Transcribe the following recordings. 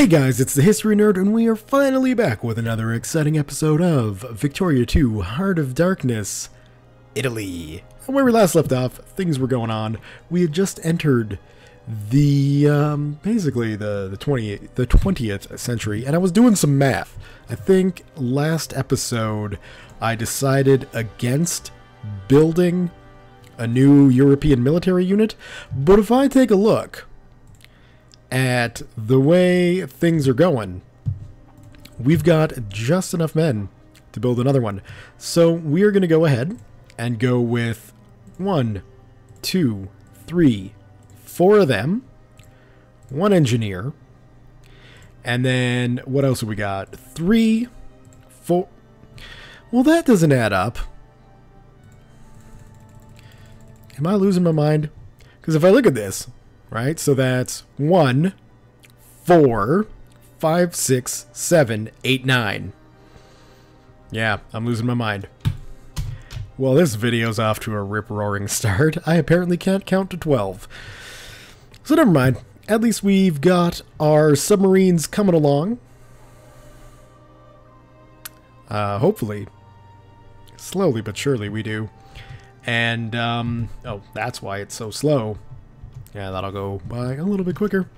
Hey guys, it's the History Nerd, and we are finally back with another exciting episode of Victoria 2, Heart of Darkness, Italy. And where we last left off, things were going on. We had just entered the, basically the 20th century, and I was doing some math. I think last episode I decided against building a new European military unit, but if I take a look at the way things are going, we've got just enough men to build another one. So we are going to go ahead and go with 1, 2, 3, 4 of them, 1 engineer, and then what else have we got? 3, 4. Well, that doesn't add up. Am I losing my mind? Because if I look at this, right, so that's 1, 4, 5, 6, 7, 8, 9. Yeah, I'm losing my mind. Well, this video's off to a rip-roaring start. I apparently can't count to 12. So never mind. At least we've got our submarines coming along. Hopefully. Slowly but surely we do. And, oh, that's why it's so slow. Yeah, that'll go by a little bit quicker.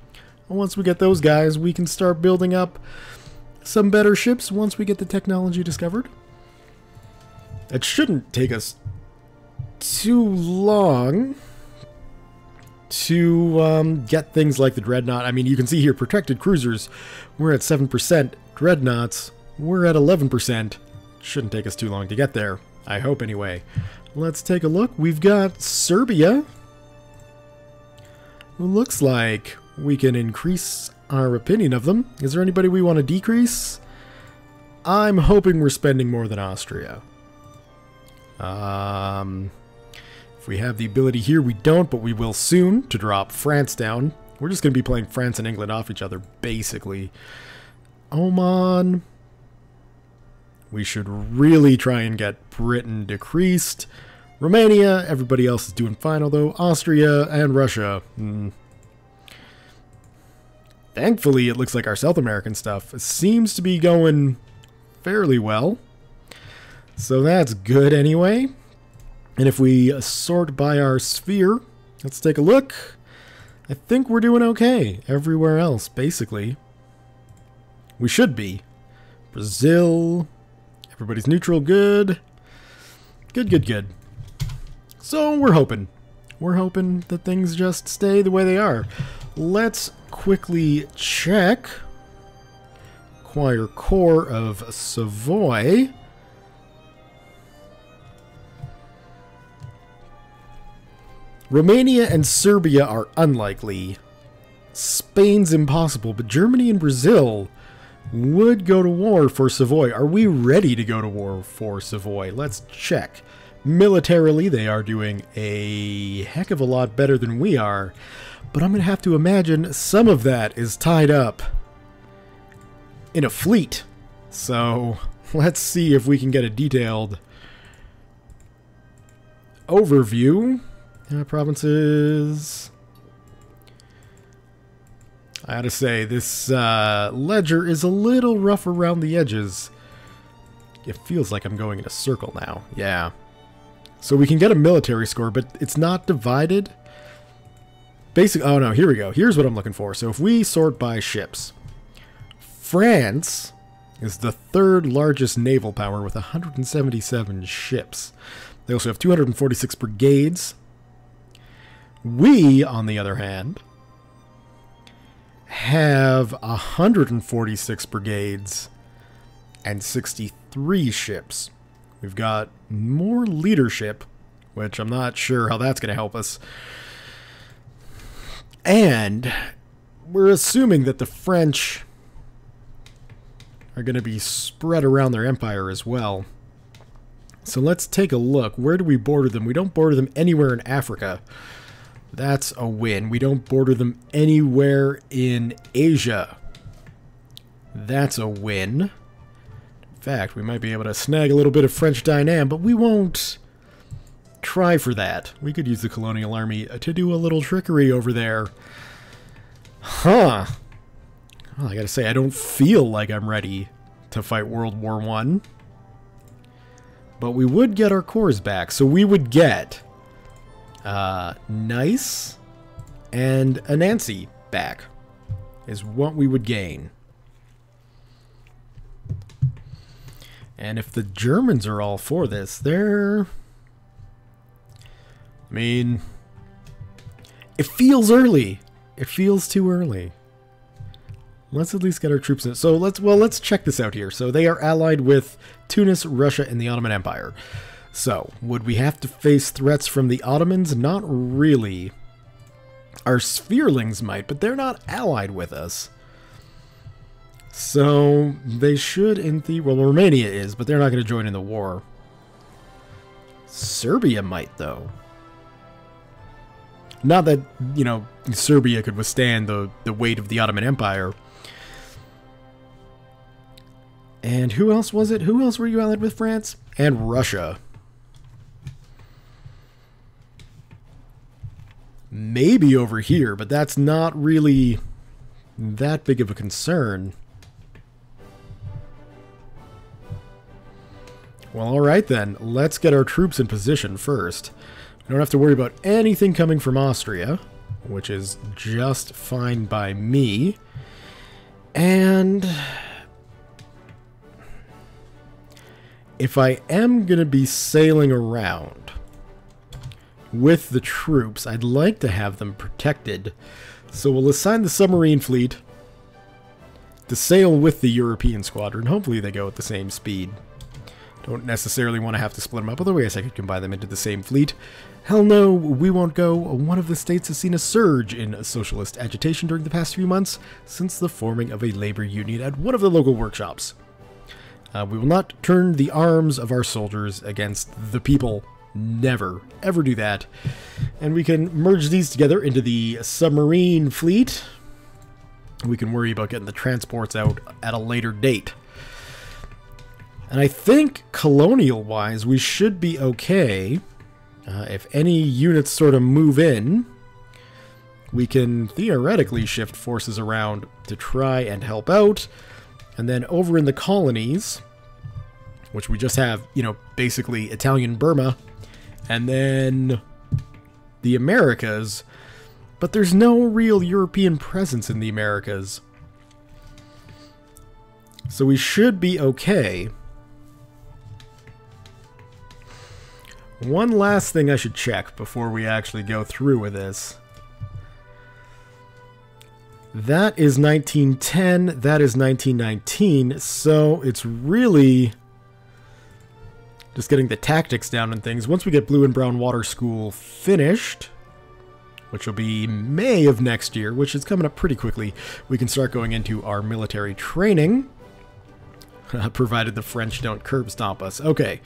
And once we get those guys, we can start building up some better ships once we get the technology discovered. It shouldn't take us too long to get things like the Dreadnought. I mean, you can see here, protected cruisers, we're at 7%. Dreadnoughts, we're at 11%. Shouldn't take us too long to get there. I hope, anyway. Let's take a look. We've got Serbia. Looks like we can increase our opinion of them. Is there anybody we want to decrease? I'm hoping we're spending more than Austria. If we have the ability here, we don't, but we will soon to drop France down. We're just going to be playing France and England off each other, basically. Oman. We should really try and get Britain decreased. Romania, everybody else is doing fine, although Austria and Russia. Thankfully, it looks like our South American stuff seems to be going fairly well. So that's good anyway. And if we sort by our sphere, let's take a look. I think we're doing okay everywhere else, basically. We should be. Brazil, everybody's neutral, good. Good. So we're hoping. We're hoping that things just stay the way they are. Let's quickly check. Acquire core of Savoy. Romania and Serbia are unlikely. Spain's impossible, but Germany and Brazil would go to war for Savoy. Are we ready to go to war for Savoy? Let's check. Militarily, they are doing a heck of a lot better than we are, but I'm going to have to imagine some of that is tied up in a fleet. So let's see if we can get a detailed overview. Provinces. I gotta say, this ledger is a little rough around the edges. It feels like I'm going in a circle now. Yeah. So we can get a military score, but it's not divided. Oh no, here we go. Here's what I'm looking for. So if we sort by ships, France is the 3rd largest naval power with 177 ships. They also have 246 brigades. We, on the other hand, have 146 brigades and 63 ships. We've got more leadership, which I'm not sure how that's going to help us. And we're assuming that the French are going to be spread around their empire as well. So let's take a look. Where do we border them? We don't border them anywhere in Africa. That's a win. We don't border them anywhere in Asia. That's a win. In fact, we might be able to snag a little bit of French Dynam, but we won't try for that. We could use the Colonial Army to do a little trickery over there. Huh. Well, I gotta say, I don't feel like I'm ready to fight World War I. But we would get our cores back. So we would get Nice and Anansi back is what we would gain. And if the Germans are all for this, they're... I mean... It feels early. It feels too early. Let's at least get our troops in. So let's check this out here. So they are allied with Tunis, Russia, and the Ottoman Empire. So, would we have to face threats from the Ottomans? Not really. Our Spherlings might, but they're not allied with us. So, they should, in the... Well, Romania is, but they're not going to join in the war. Serbia might, though. Not that, you know, Serbia could withstand the weight of the Ottoman Empire. And who else was it? Who else were you allied with, France? And Russia. Maybe over here, but that's not really that big of a concern. Well, alright then. Let's get our troops in position first. We don't have to worry about anything coming from Austria, which is just fine by me. And... if I am going to be sailing around with the troops, I'd like to have them protected. So we'll assign the submarine fleet to sail with the European squadron. Hopefully they go at the same speed. Don't necessarily want to have to split them up, otherwise I could combine them into the same fleet. Hell no, we won't go. One of the states has seen a surge in socialist agitation during the past few months since the forming of a labor union at one of the local workshops. We will not turn the arms of our soldiers against the people. Never, ever do that. And we can merge these together into the submarine fleet. We can worry about getting the transports out at a later date. And I think, colonial-wise, we should be okay. If any units sort of move in, we can theoretically shift forces around to try and help out. And then over in the colonies, which we just have, you know, basically Italian Burma, and then the Americas, but there's no real European presence in the Americas. So we should be okay. One last thing I should check before we actually go through with this. That is 1910, that is 1919, so it's really just getting the tactics down and things. Once we get Blue and Brown Water School finished, which will be May of next year, which is coming up pretty quickly, we can start going into our military training, provided the French don't curb stomp us. Okay.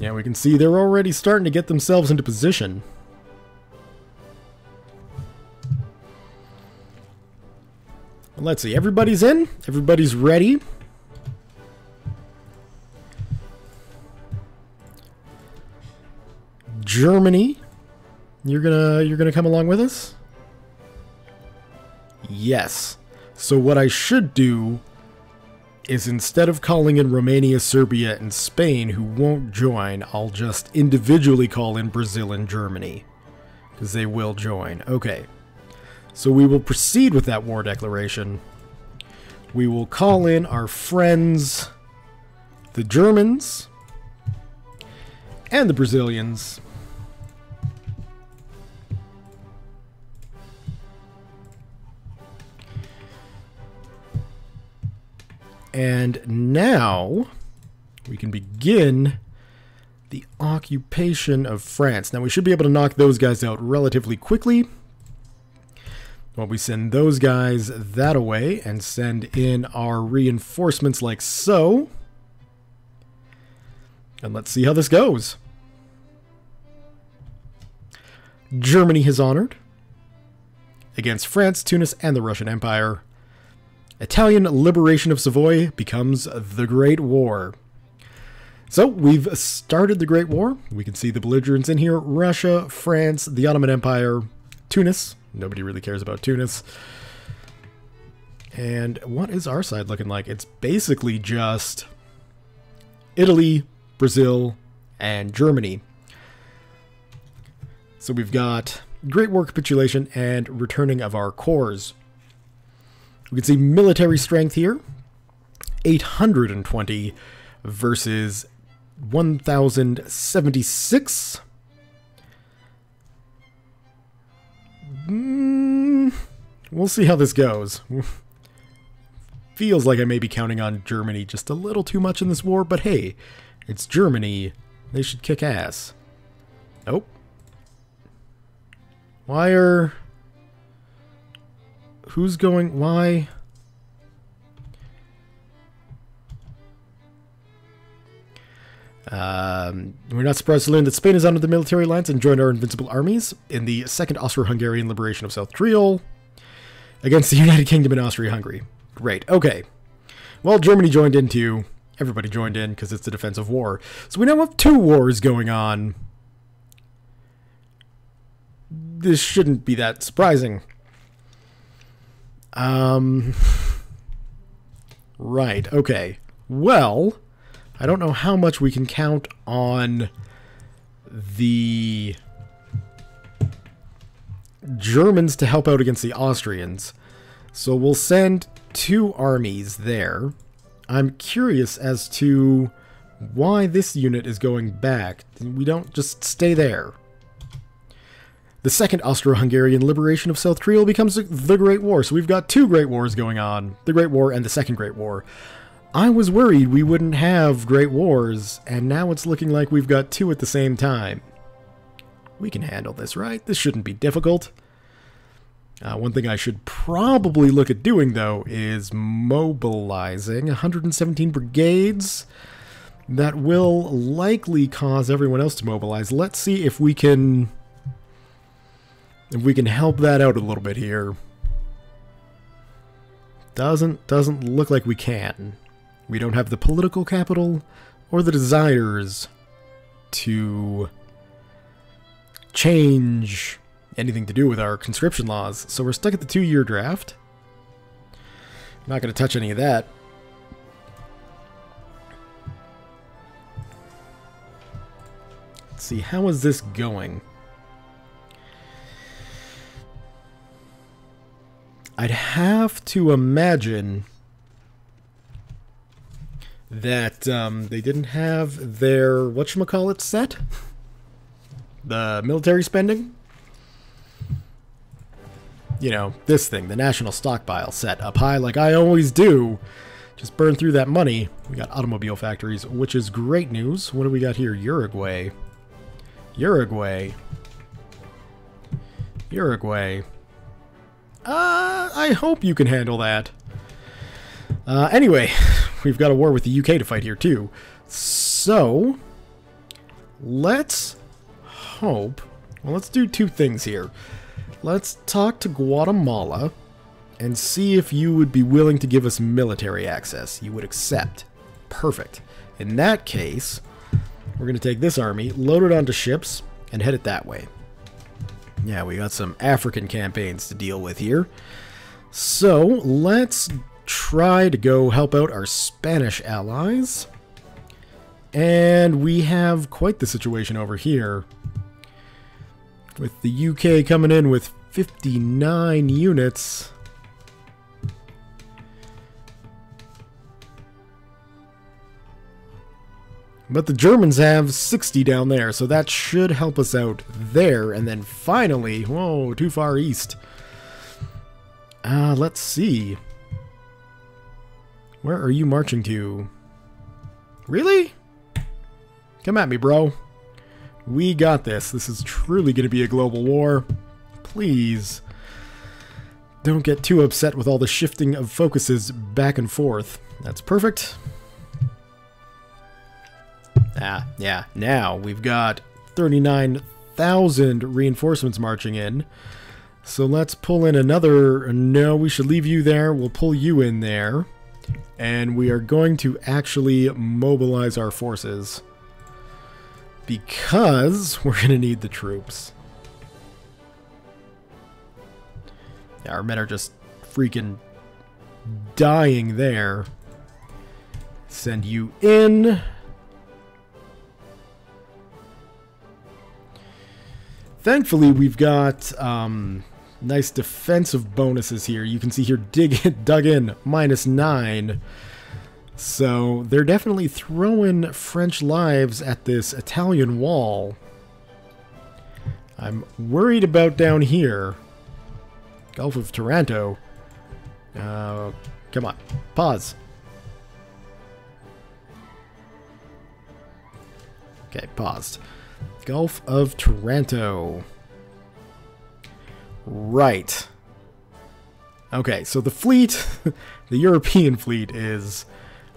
Yeah, we can see they're already starting to get themselves into position. Let's see, everybody's in, everybody's ready. Germany, you're gonna come along with us? Yes. So what I should do is, instead of calling in Romania, Serbia, and Spain, who won't join, I'll just individually call in Brazil and Germany, because they will join. Okay. So we will proceed with that war declaration. We will call in our friends, the Germans, and the Brazilians. And now we can begin the occupation of France. Now we should be able to knock those guys out relatively quickly. Well, we send those guys that away and send in our reinforcements like so. And let's see how this goes. Germany has honored against France, Tunis, and the Russian Empire. Italian liberation of Savoy becomes the Great War. So we've started the Great War. We can see the belligerents in here. Russia, France, the Ottoman Empire, Tunis. Nobody really cares about Tunis. And what is our side looking like? It's basically just Italy, Brazil, and Germany. So we've got Great War capitulation and returning of our cores. We can see military strength here, 820 versus 1,076. We'll see how this goes. Feels like I may be counting on Germany just a little too much in this war, but hey, it's Germany. They should kick ass. Nope. Why are... Who's going... Why... We're not surprised to learn that Spain is under the military alliance and joined our invincible armies in the Second Austro-Hungarian liberation of South Tyrol against the United Kingdom and Austria-Hungary. Great. Okay. Well, Germany joined in too. Everybody joined in because it's a defensive war. So we now have 2 wars going on. This shouldn't be that surprising. Right. Okay. Well... I don't know how much we can count on the Germans to help out against the Austrians. So we'll send 2 armies there. I'm curious as to why this unit is going back. We don't just stay there. The Second Austro-Hungarian liberation of South Tyrol becomes the Great War. So we've got 2 Great Wars going on. The Great War and the Second Great War. I was worried we wouldn't have Great Wars, and now it's looking like we've got 2 at the same time. We can handle this, right? This shouldn't be difficult. One thing I should probably look at doing, though, is mobilizing 117 brigades. That will likely cause everyone else to mobilize. Let's see if we can help that out a little bit here. Doesn't look like we can. We don't have the political capital or the desires to change anything to do with our conscription laws. So we're stuck at the 2-year draft. I'm not going to touch any of that. Let's see, how is this going? I'd have to imagine that they didn't have their, whatchamacallit, set? The military spending? You know, this thing, the national stockpile set up high like I always do. Just burn through that money. We got automobile factories, which is great news. What do we got here? Uruguay. Uruguay. Uruguay. I hope you can handle that. Anyway, we've got a war with the UK to fight here too. So, let's hope... Well, let's do 2 things here. Let's talk to Guatemala and see if you would be willing to give us military access. You would accept. Perfect. In that case, we're going to take this army, load it onto ships, and head it that way. Yeah, we got some African campaigns to deal with here. So, let's try to go help out our Spanish allies. And we have quite the situation over here, with the UK coming in with 59 units. But the Germans have 60 down there, so that should help us out there. And then finally, whoa, too far east. Let's see. Where are you marching to? Really? Come at me, bro. We got this. This is truly going to be a global war. Please don't get too upset with all the shifting of focuses back and forth. That's perfect. Yeah. Now we've got 39,000 reinforcements marching in. So let's pull in another... No, we should leave you there. We'll pull you in there. And we are going to actually mobilize our forces, because we're going to need the troops. Yeah, our men are just freaking dying there. Send you in. Thankfully, we've got nice defensive bonuses here. You can see here, dug in, -9. So they're definitely throwing French lives at this Italian wall. I'm worried about down here. Gulf of Taranto. Come on, pause. Okay, paused. Gulf of Taranto. Right. Okay, so the fleet, the European fleet is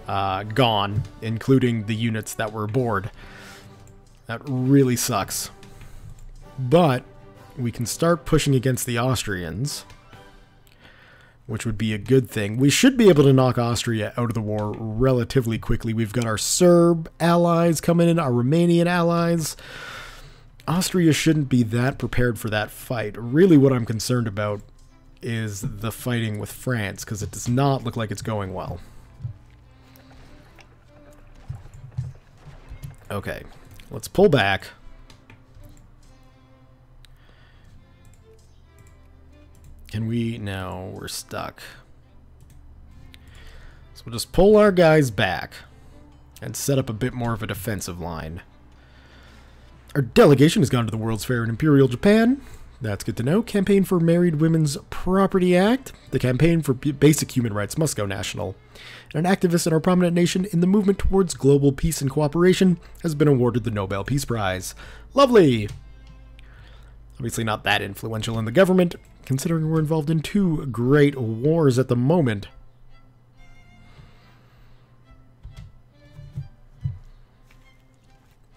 gone, including the units that were aboard. That really sucks. But we can start pushing against the Austrians, which would be a good thing. We should be able to knock Austria out of the war relatively quickly. We've got our Serb allies coming in, our Romanian allies. Austria shouldn't be that prepared for that fight. Really what I'm concerned about is the fighting with France, because it does not look like it's going well. Okay, let's pull back. Can we? No, we're stuck. So we'll just pull our guys back and set up a bit more of a defensive line. Our delegation has gone to the World's Fair in Imperial Japan. That's good to know. Campaign for Married Women's Property Act. The campaign for basic human rights must go national. And an activist in our prominent nation in the movement towards global peace and cooperation has been awarded the Nobel Peace Prize. Lovely! Obviously not that influential in the government, considering we're involved in 2 great wars at the moment.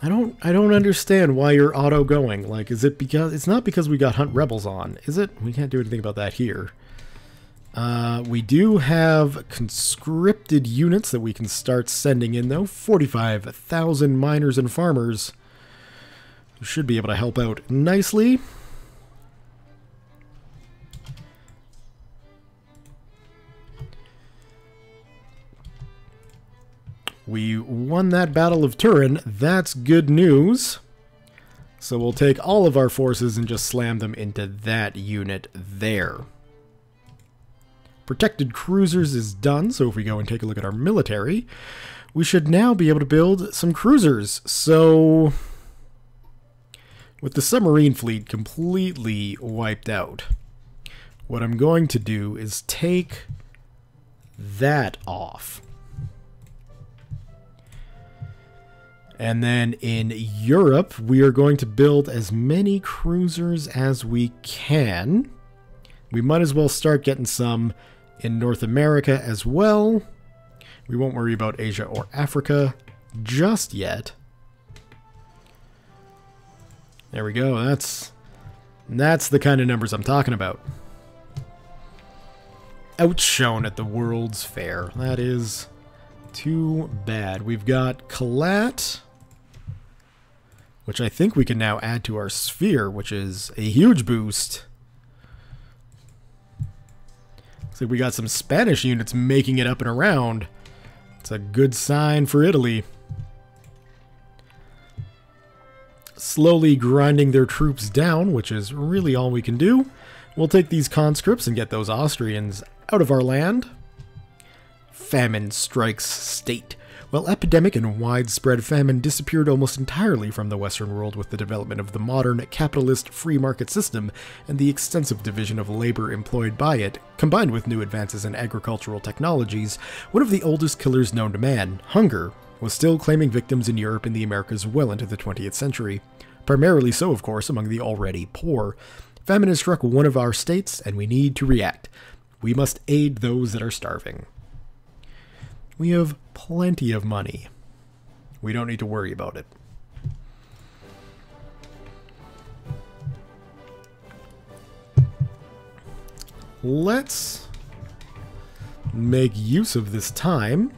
I don't understand why you're auto going. Like, is it because it's not because we got Hunt Rebels on, is it? We can't do anything about that here. We do have conscripted units that we can start sending in though. 45,000 miners and farmers who should be able to help out nicely. We won that Battle of Turin. That's good news. So we'll take all of our forces and just slam them into that unit there. Protected cruisers is done, so if we go and take a look at our military, we should now be able to build some cruisers. So, with the submarine fleet completely wiped out, what I'm going to do is take that off. And then in Europe, we are going to build as many cruisers as we can. We might as well start getting some in North America as well. We won't worry about Asia or Africa just yet. There we go. That's the kind of numbers I'm talking about. Outshone at the World's Fair. That is too bad. We've got Kalat, which I think we can now add to our sphere, which is a huge boost. Looks like we got some Spanish units making it up and around. It's a good sign for Italy. Slowly grinding their troops down, which is really all we can do. We'll take these conscripts and get those Austrians out of our land. Famine strikes state. Well, epidemic and widespread famine disappeared almost entirely from the Western world with the development of the modern capitalist free market system and the extensive division of labor employed by it, combined with new advances in agricultural technologies, one of the oldest killers known to man, hunger, was still claiming victims in Europe and the Americas well into the 20th century. Primarily so, of course, among the already poor. Famine has struck one of our states, and we need to react. We must aid those that are starving. We have plenty of money. We don't need to worry about it. Let's make use of this time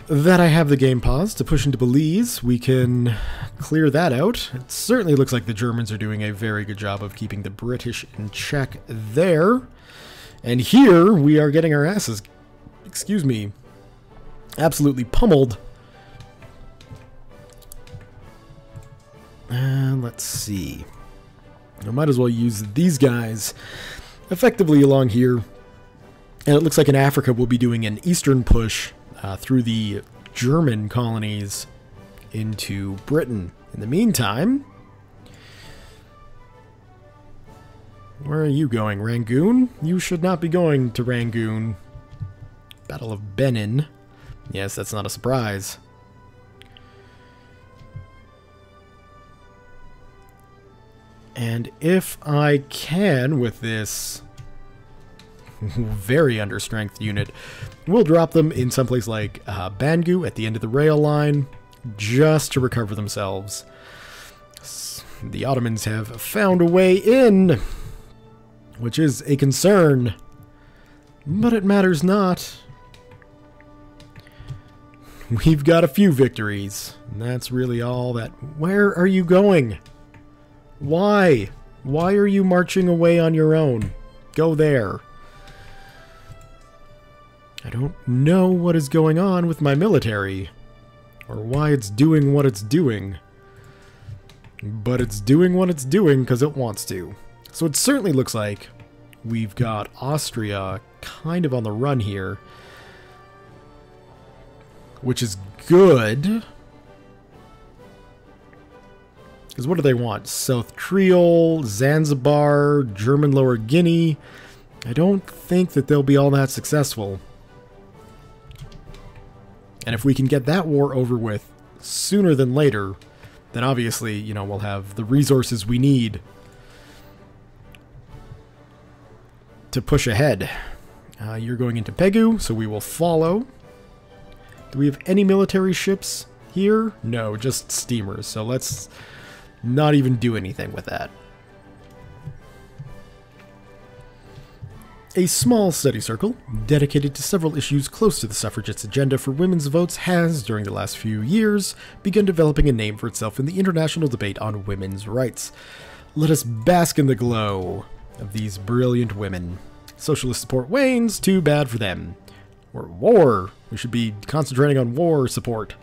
that I have the game paused to push into Belize. We can clear that out. It certainly looks like the Germans are doing a very good job of keeping the British in check there. And here we are getting our asses, excuse me, absolutely pummeled. And let's see. I might as well use these guys effectively along here. And it looks like in Africa we'll be doing an eastern push through the German colonies into Britain. In the meantime, where are you going, Rangoon? You should not be going to Rangoon. Battle of Benin. Yes, that's not a surprise. And if I can, with this very understrength unit, we'll drop them in someplace like Bangu at the end of the rail line, just to recover themselves. The Ottomans have found a way in, which is a concern, but it matters not. We've got a few victories, and that's really all that... Where are you going? Why? Why are you marching away on your own? Go there. I don't know what is going on with my military, or why it's doing what it's doing. But it's doing what it's doing because it wants to. So it certainly looks like we've got Austria kind of on the run here, which is good. Because what do they want? South Creole, Zanzibar, German Lower Guinea. I don't think that they'll be all that successful. And if we can get that war over with sooner than later, then obviously, you know, we'll have the resources we need to push ahead. You're going into Pegu, so we will follow. Do we have any military ships here? No, just steamers. So let's not even do anything with that. A small study circle, dedicated to several issues close to the suffragettes' agenda for women's votes, has, during the last few years, begun developing a name for itself in the international debate on women's rights. Let us bask in the glow of these brilliant women. Socialist support wanes, too bad for them. Or war. We should be concentrating on war support.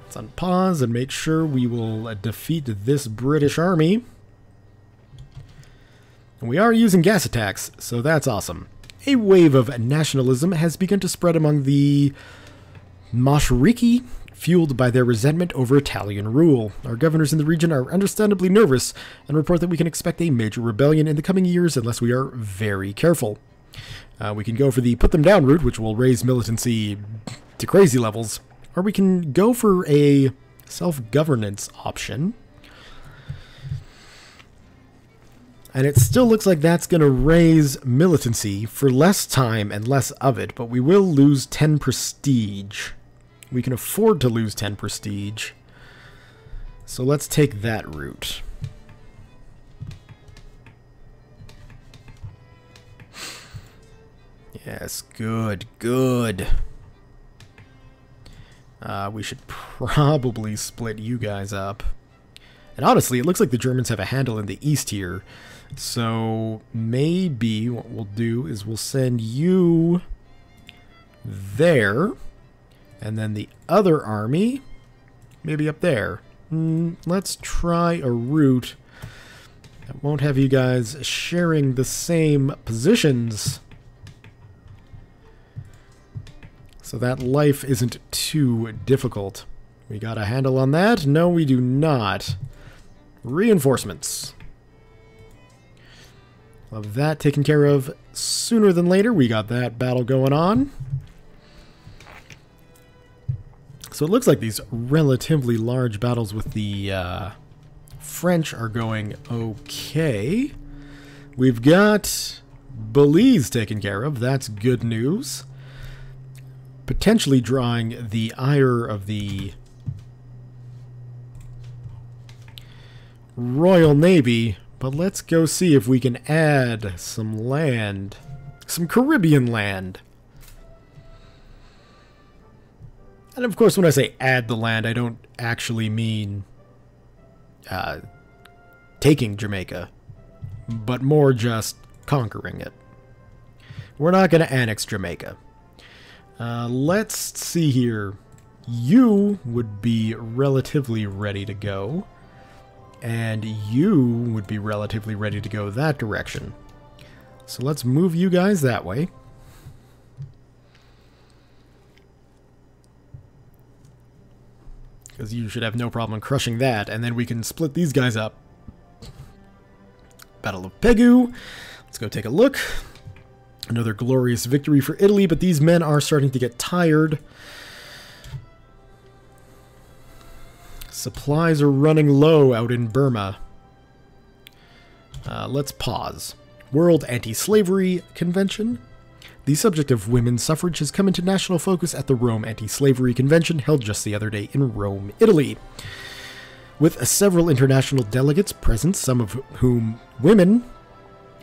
Let's unpause and make sure we will defeat this British army. And we are using gas attacks, so that's awesome. A wave of nationalism has begun to spread among the Mashariki, fueled by their resentment over Italian rule. Our governors in the region are understandably nervous and report that we can expect a major rebellion in the coming years unless we are very careful. We can go for the put them down route, which will raise militancy to crazy levels, or we can go for a self-governance option. And it still looks like that's going to raise militancy for less time and less of it, but we will lose 10 prestige. We can afford to lose 10 prestige. So let's take that route. Yes, good, good. We should probably split you guys up. And honestly, it looks like the Germans have a handle in the east here. So maybe what we'll do is we'll send you there. And then the other army, maybe up there. Let's try a route that won't have you guys sharing the same positions, so that life isn't too difficult. We got a handle on that? No, we do not. Reinforcements. We'll have that taken care of sooner than later. We got that battle going on. So it looks like these relatively large battles with the French are going okay. We've got Belize taken care of. That's good news. Potentially drawing the ire of the Royal Navy, but let's go see if we can add some land, some Caribbean land. And of course, when I say add the land, I don't actually mean taking Jamaica, but more just conquering it. We're not going to annex Jamaica. Let's see here. You would be relatively ready to go. And you would be relatively ready to go that direction. So let's move you guys that way. Because you should have no problem crushing that. And then we can split these guys up. Battle of Pegu. Let's go take a look. Another glorious victory for Italy, but these men are starting to get tired. Supplies are running low out in Burma. Let's pause. World Anti-Slavery Convention. The subject of women's suffrage has come into national focus at the Rome Anti-Slavery Convention held just the other day in Rome, Italy. With several international delegates present, some of whom women,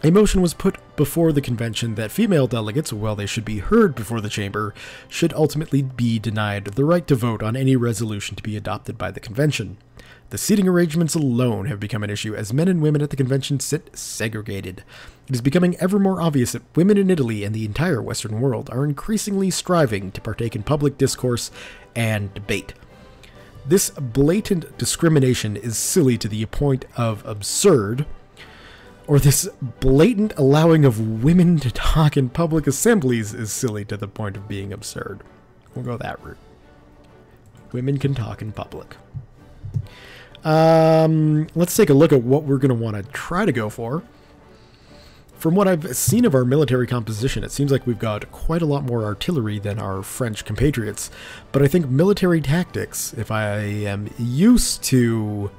a motion was put before the convention that female delegates, while they should be heard before the chamber, should ultimately be denied the right to vote on any resolution to be adopted by the convention. The seating arrangements alone have become an issue as men and women at the convention sit segregated. It is becoming ever more obvious that women in Italy and the entire Western world are increasingly striving to partake in public discourse and debate. This blatant discrimination is silly to the point of absurd, or this blatant allowing of women to talk in public assemblies is silly to the point of being absurd. We'll go that route. Women can talk in public. Let's take a look at what we're going to want to try to go for. From what I've seen of our military composition, it seems like we've got quite a lot more artillery than our French compatriots. But I think military tactics, if I am used to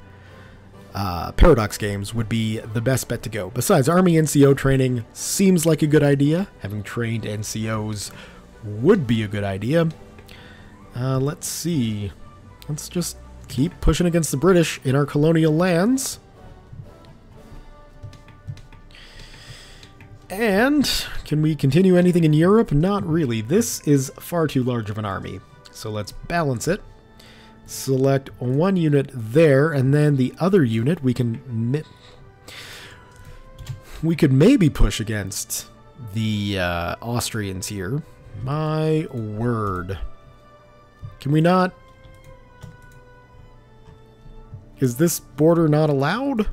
Paradox games, would be the best bet to go. Besides, Army NCO training seems like a good idea. Having trained NCOs would be a good idea. Let's see. Let's just keep pushing against the British in our colonial lands. And can we continue anything in Europe? Not really. This is far too large of an army. So let's balance it. Select one unit there, and then the other unit we could maybe push against the Austrians here. My word. Can we not? Is this border not allowed?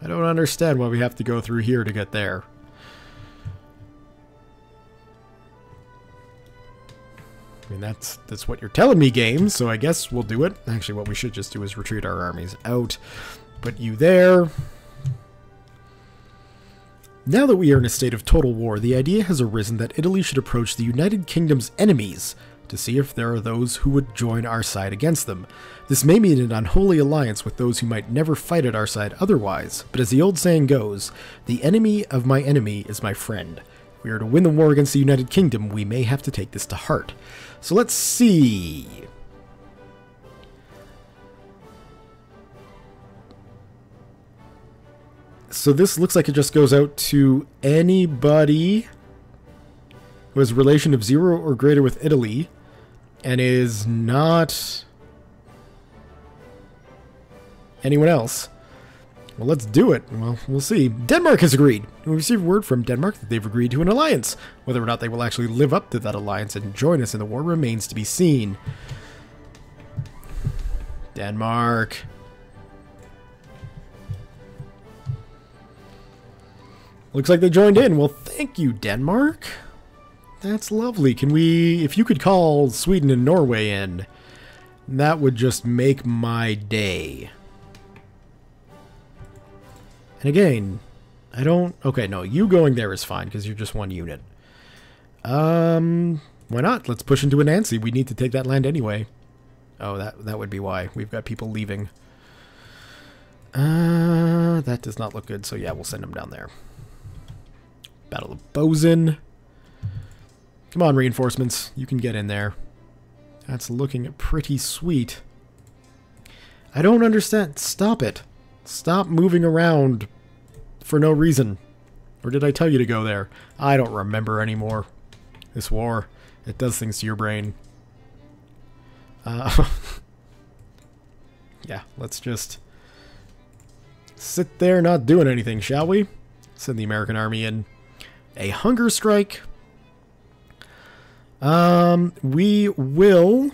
I don't understand why we have to go through here to get there. I mean, that's what you're telling me, game, so I guess we'll do it. Actually, what we should just do is retreat our armies out. Put you there. Now that we are in a state of total war, the idea has arisen that Italy should approach the United Kingdom's enemies to see if there are those who would join our side against them. This may mean an unholy alliance with those who might never fight at our side otherwise, but as the old saying goes, the enemy of my enemy is my friend. If we are to win the war against the United Kingdom, we may have to take this to heart. So let's see. So this looks like it just goes out to anybody who has a relation of 0 or greater with Italy and is not anyone else. Well, let's do it. Well, we'll see. Denmark has agreed. We received word from Denmark that they've agreed to an alliance. Whether or not they will actually live up to that alliance and join us in the war remains to be seen. Denmark. Looks like they joined in. Well, thank you, Denmark. That's lovely. Can we, if you could call Sweden and Norway in, that would just make my day. And again, I don't, okay, no, you going there is fine because you're just one unit. Why not? Let's push into Anansi. We need to take that land anyway. Oh, that would be why. We've got people leaving. That does not look good, so yeah, we'll send them down there. Battle of Bozen. Come on, reinforcements. You can get in there. That's looking pretty sweet. I don't understand. Stop it. Stop moving around for no reason. Or did I tell you to go there? I don't remember anymore. This war, it does things to your brain. Yeah, let's just sit there not doing anything, shall we? Send the American army in. A hunger strike. We will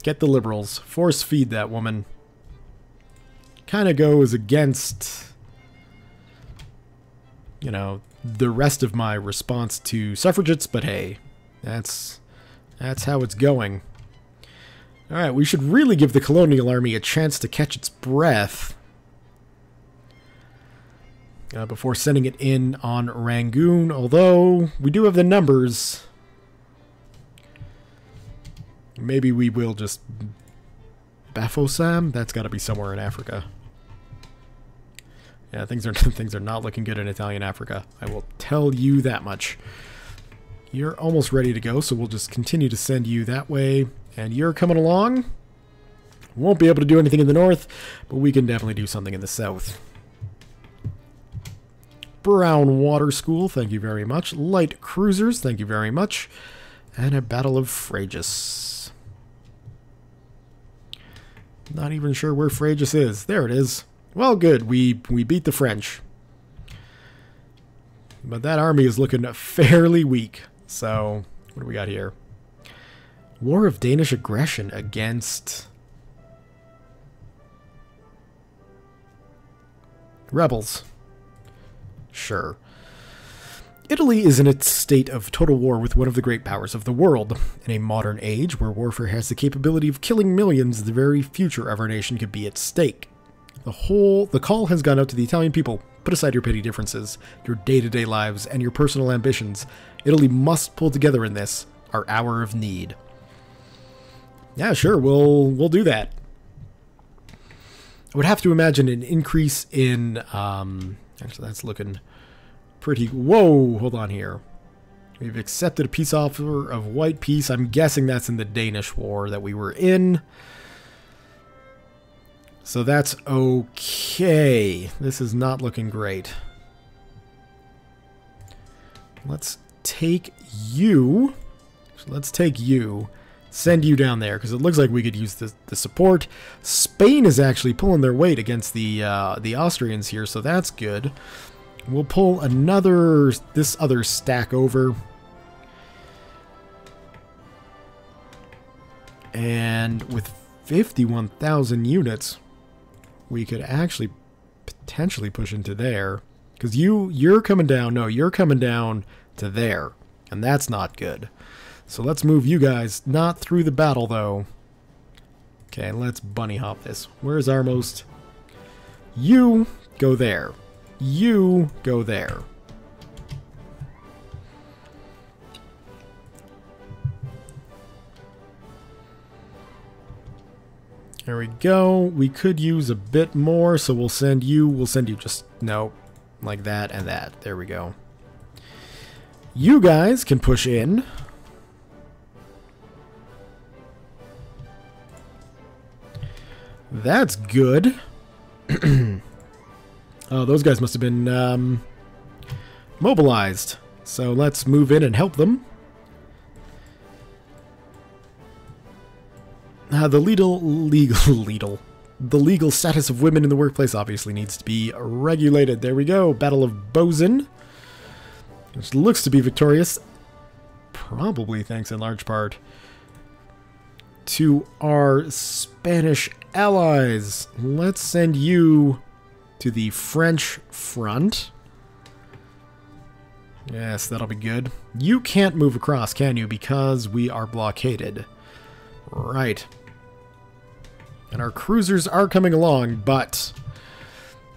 get the liberals. Force feed that woman. Kind of goes against, you know, the rest of my response to suffragettes, but hey, that's how it's going. Alright, we should really give the colonial army a chance to catch its breath before sending it in on Rangoon, although we do have the numbers. Maybe we will just Bafoussam? That's got to be somewhere in Africa. Yeah, things are not looking good in Italian Africa. I will tell you that much. You're almost ready to go, so we'll just continue to send you that way. And you're coming along. Won't be able to do anything in the north, but we can definitely do something in the south. Brown Water School, thank you very much. Light Cruisers, thank you very much. And a Battle of Frejus. Not even sure where Frejus is. There it is. Well, good. We beat the French. But that army is looking fairly weak. So, what do we got here? War of Danish aggression against rebels. Sure. Italy is in a state of total war with one of the great powers of the world. In a modern age where warfare has the capability of killing millions, the very future of our nation could be at stake. The call has gone out to the Italian people. Put aside your petty differences, your day-to-day lives, and your personal ambitions. Italy must pull together in this, our hour of need. Yeah, sure, we'll do that. I would have to imagine an increase in, actually that's looking pretty, whoa, hold on here. We've accepted a peace offer of white peace. I'm guessing that's in the Danish war that we were in. So that's okay. This is not looking great. Let's take you. Let's take you. Send you down there, because it looks like we could use the support. Spain is actually pulling their weight against the Austrians here, so that's good. We'll pull this other stack over. And with 51,000 units, we could actually potentially push into there. Because you're coming down, no, you're coming down to there. And that's not good. So let's move you guys, not through the battle though. Okay, let's bunny hop this. Where's our most? You go there. You go there. There we go. We could use a bit more, so we'll send you just, no, like that and that. There we go. You guys can push in. That's good. Oh, those guys must have been mobilized. So let's move in and help them. The legal status of women in the workplace obviously needs to be regulated. There we go. Battle of Bozen, which looks to be victorious. Probably thanks in large part to our Spanish allies. Let's send you to the French front. Yes, that'll be good. You can't move across, can you? Because we are blockaded. Right. And our cruisers are coming along, but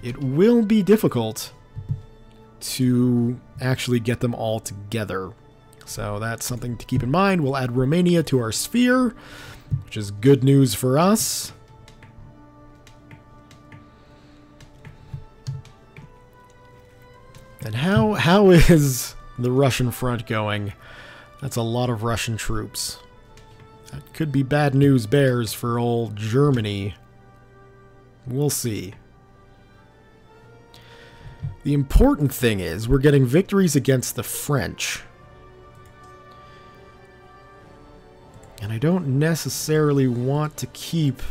it will be difficult to actually get them all together. So that's something to keep in mind. We'll add Romania to our sphere, which is good news for us. And how is the Russian front going? That's a lot of Russian troops. That could be bad news bears for old Germany. We'll see. The important thing is we're getting victories against the French. And I don't necessarily want to keep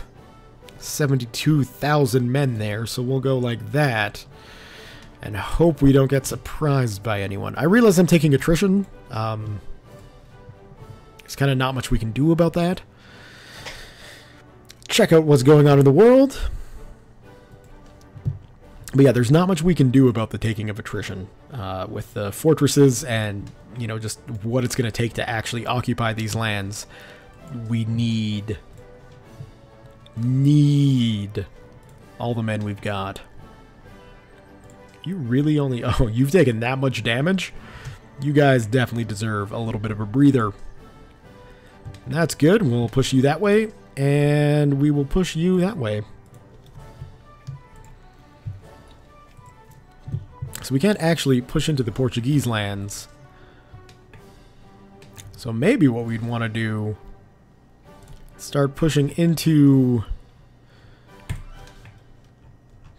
72,000 men there, so we'll go like that. And hope we don't get surprised by anyone. I realize I'm taking attrition. There's kind of not much we can do about that. Check out what's going on in the world. But yeah, there's not much we can do about the taking of attrition with the fortresses and, you know, just what it's going to take to actually occupy these lands. We need all the men we've got. You really only... Oh, you've taken that much damage? You guys definitely deserve a little bit of a breather. That's good. We'll push you that way, and we will push you that way. So we can't actually push into the Portuguese lands. So maybe what we'd want to do... Start pushing into...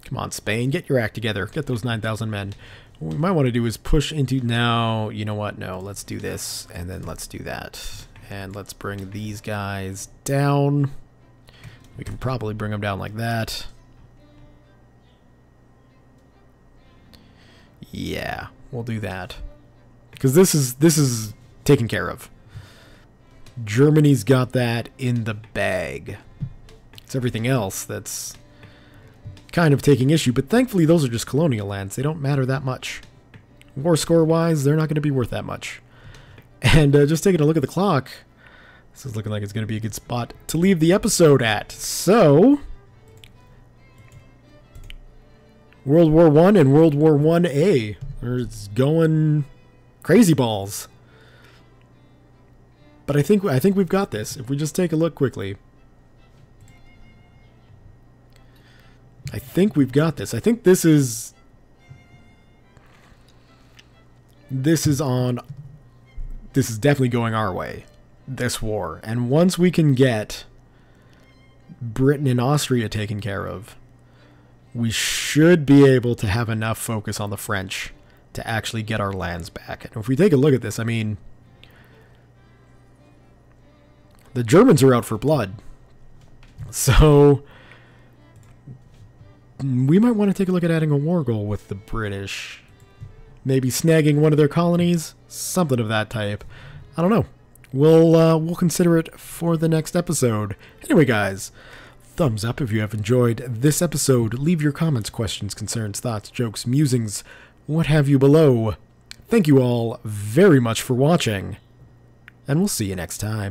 Come on, Spain, get your act together. Get those 9,000 men. What we might want to do is push into... Now, you know what? No, let's do this, and then let's do that. And let's bring these guys down. We can probably bring them down like that. Yeah, we'll do that. Because this is taken care of. Germany's got that in the bag. It's everything else that's kind of taking issue, but thankfully those are just colonial lands. They don't matter that much. War score wise, they're not going to be worth that much. And just taking a look at the clock, this is looking like it's going to be a good spot to leave the episode at. So, World War I and World War I-A. It's going crazy balls. But I think we've got this. If we just take a look quickly. I think we've got this. I think this is definitely going our way, this war. And once we can get Britain and Austria taken care of, we should be able to have enough focus on the French to actually get our lands back. And if we take a look at this, I mean, the Germans are out for blood. So we might want to take a look at adding a war goal with the British. Maybe snagging one of their colonies, something of that type. I don't know. We'll consider it for the next episode. Anyway, guys, thumbs up if you have enjoyed this episode. Leave your comments, questions, concerns, thoughts, jokes, musings, what have you below. Thank you all very much for watching, and we'll see you next time.